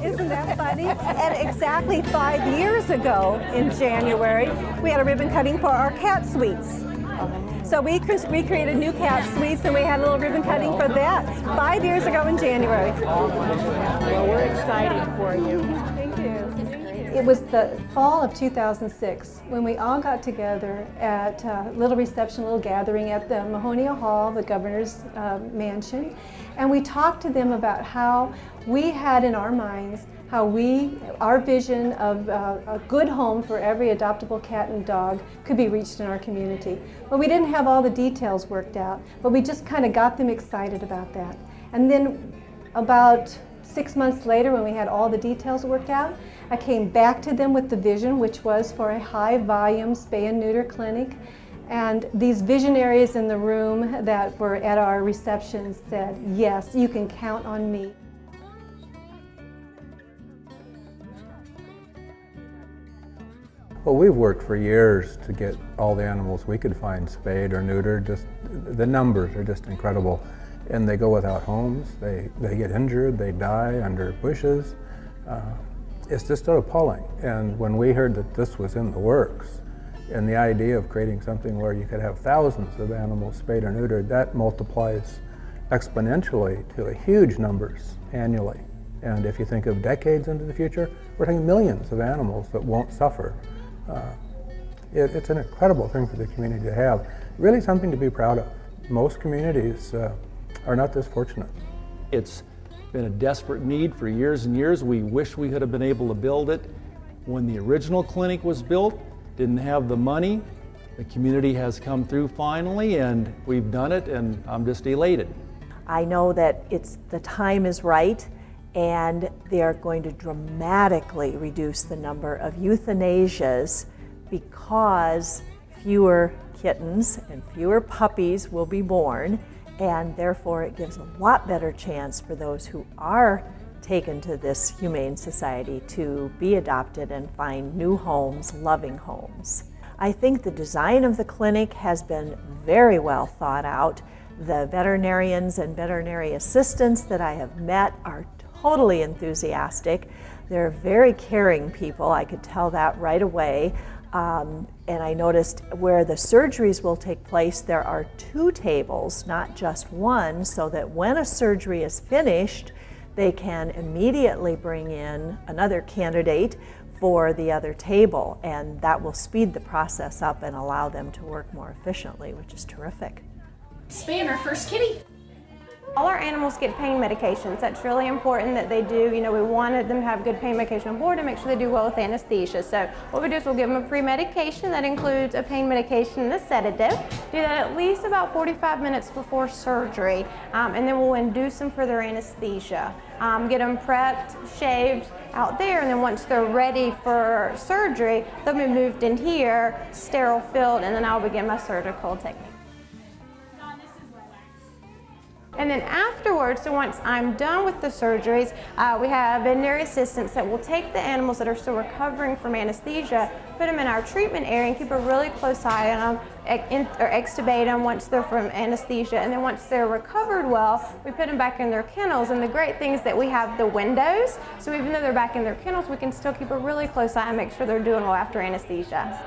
Isn't that funny? And exactly 5 years ago in January, we had a ribbon cutting for our cat suites. So we created new cat suites, and we had a little ribbon cutting for that 5 years ago in January. Well, we're excited for you. Thank you. It was the fall of 2006 when we all got together at a little reception, a little gathering at the Mahonia Hall, the governor's mansion, and we talked to them about how we had in our minds how our vision of a good home for every adoptable cat and dog could be reached in our community. But we didn't have all the details worked out, but we just kind of got them excited about that. And then about 6 months later, when we had all the details worked out, I came back to them with the vision, which was for a high-volume spay and neuter clinic. And these visionaries in the room that were at our reception said, yes, you can count on me. Well, we've worked for years to get all the animals we could find spayed or neutered. Just the numbers are just incredible. And they go without homes, they get injured, they die under bushes. It's just so appalling. And when we heard that this was in the works, and the idea of creating something where you could have thousands of animals spayed or neutered, that multiplies exponentially to huge numbers annually. And if you think of decades into the future, we're talking millions of animals that won't suffer. It's an incredible thing for the community to have. Really something to be proud of. Most communities are not this fortunate. It's been a desperate need for years and years. We wish we could have been able to build it. When the original clinic was built, didn't have the money. The community has come through finally, and we've done it, and I'm just elated. I know that the time is right, and they are going to dramatically reduce the number of euthanasias because fewer kittens and fewer puppies will be born, and therefore it gives a lot better chance for those who are taken to this humane society to be adopted and find new homes, loving homes. I think the design of the clinic has been very well thought out. The veterinarians and veterinary assistants that I have met are totally enthusiastic. They're very caring people. I could tell that right away. And I noticed where the surgeries will take place, there are 2 tables, not just one, so that when a surgery is finished, they can immediately bring in another candidate for the other table, and that will speed the process up and allow them to work more efficiently, which is terrific. Spaying our first kitty. All our animals get pain medications. That's really important that they do. You know, we wanted them to have good pain medication on board and make sure they do well with anesthesia. So what we do is we'll give them a pre-medication that includes a pain medication and a sedative. Do that at least about 45 minutes before surgery, and then we'll induce them for their anesthesia. Get them prepped, shaved out there, and then once they're ready for surgery, they'll be moved in here, sterile filled, and then I'll begin my surgical technique. And then afterwards, so once I'm done with the surgeries, we have veterinary assistants that will take the animals that are still recovering from anesthesia, put them in our treatment area and keep a really close eye on them, or extubate them once they're from anesthesia. And then once they're recovered well, we put them back in their kennels. And the great thing is that we have the windows, so even though they're back in their kennels, we can still keep a really close eye and make sure they're doing well after anesthesia.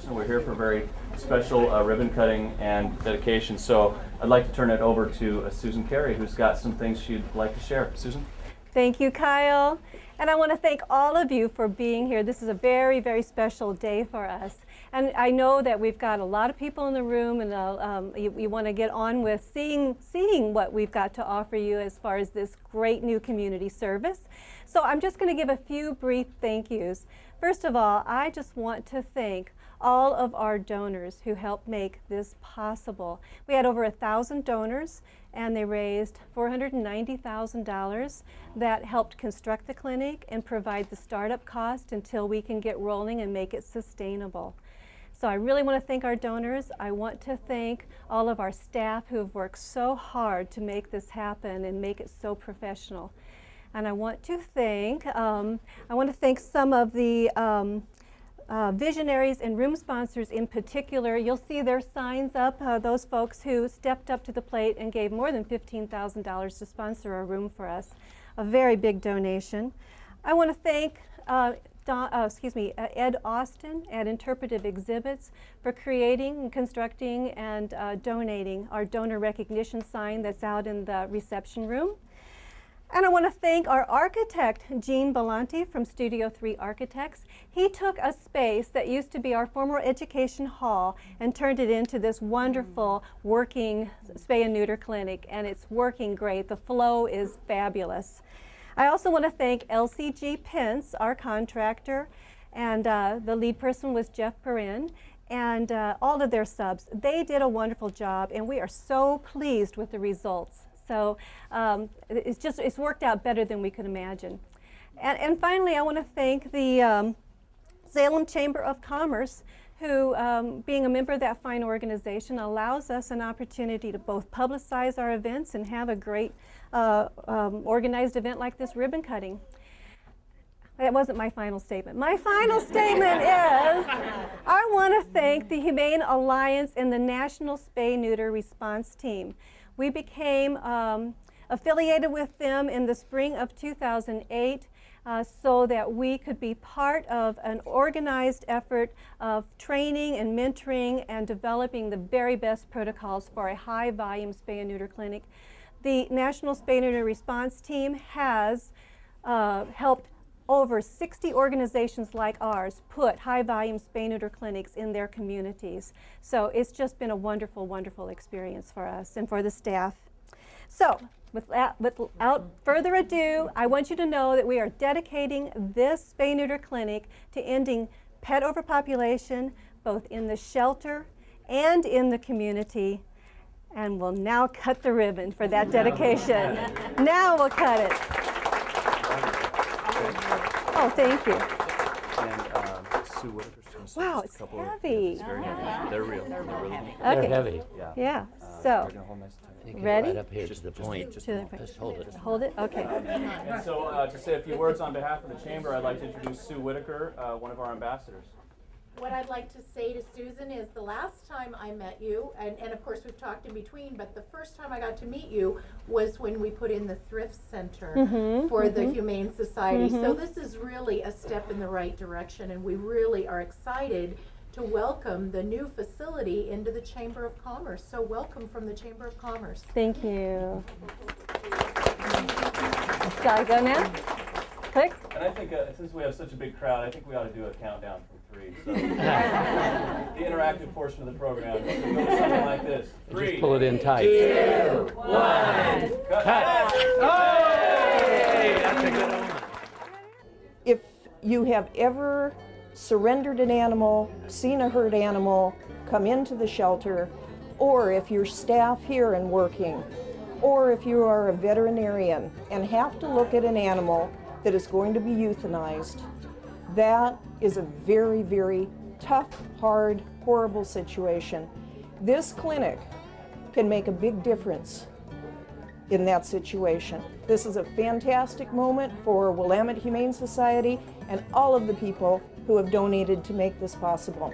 We're here for a very special ribbon cutting and dedication, so I'd like to turn it over to Susan Carey, who's got some things she'd like to share. Susan? Thank you, Kyle. And I want to thank all of you for being here. This is a very, very special day for us. And I know that we've got a lot of people in the room, and you want to get on with seeing what we've got to offer you as far as this great new community service. So I'm just going to give a few brief thank yous. First of all, I just want to thank all of our donors who helped make this possible. We had over 1,000 donors, and they raised $490,000 that helped construct the clinic and provide the startup cost until we can get rolling and make it sustainable. So I really want to thank our donors. I want to thank all of our staff who have worked so hard to make this happen and make it so professional. And I want to thank some of the visionaries and room sponsors in particular. You'll see their signs up, those folks who stepped up to the plate and gave more than $15,000 to sponsor a room for us. a very big donation. I want to thank Ed Austin at Interpretive Exhibits for creating and constructing and donating our donor recognition sign that's out in the reception room. And I want to thank our architect, Gene Belanti from Studio 3 Architects. He took a space that used to be our former education hall and turned it into this wonderful working spay and neuter clinic, and it's working great. The flow is fabulous. I also want to thank LCG Pence, our contractor, and the lead person was Jeff Perrin, and all of their subs. They did a wonderful job, and we are so pleased with the results. So it's worked out better than we could imagine. And finally, I want to thank the Salem Chamber of Commerce, who, being a member of that fine organization, allows us an opportunity to both publicize our events and have a great organized event like this ribbon cutting. That wasn't my final statement. My final statement is I want to thank the Humane Alliance and the National Spay Neuter Response Team. We became affiliated with them in the spring of 2008 so that we could be part of an organized effort of training and mentoring and developing the very best protocols for a high volume spay and neuter clinic. The National Spay Neuter Response Team has helped over 60 organizations like ours put high-volume spay-neuter clinics in their communities. So it's just been a wonderful, wonderful experience for us and for the staff. So without further ado, I want you to know that we are dedicating this spay-neuter clinic to ending pet overpopulation, both in the shelter and in the community. And we'll now cut the ribbon for that dedication. Now we'll cut it. Oh, thank you. And Sue Whitaker's going to Wow, it's heavy. It's very heavy. They're real. They're really neat. Okay. They're heavy. Yeah. You're So, gonna hold nice and tight. You can Ready? Right up here to the point. to the Just hold it. hold it. Okay. And so to say a few words on behalf of the Chamber, I'd like to introduce Sue Whitaker, one of our ambassadors. What I'd like to say to Susan is the last time I met you, and of course we've talked in between, but the first time I got to meet you was when we put in the Thrift Center for the Humane Society. So this is really a step in the right direction, and we really are excited to welcome the new facility into the Chamber of Commerce. So welcome from the Chamber of Commerce. Thank you. Shall I go now? Click. And I think since we have such a big crowd, I think we ought to do a countdown from 3. So the interactive portion of the program, something like this. 3. Just pull it in tight. 2, 1, cut. Hey, that's a good omen. If you have ever surrendered an animal, seen a hurt animal come into the shelter, or if you're staff here and working, or if you are a veterinarian and have to look at an animal that is going to be euthanized, that is a very, very tough, hard, horrible situation. This clinic can make a big difference in that situation. This is a fantastic moment for Willamette Humane Society and all of the people who have donated to make this possible.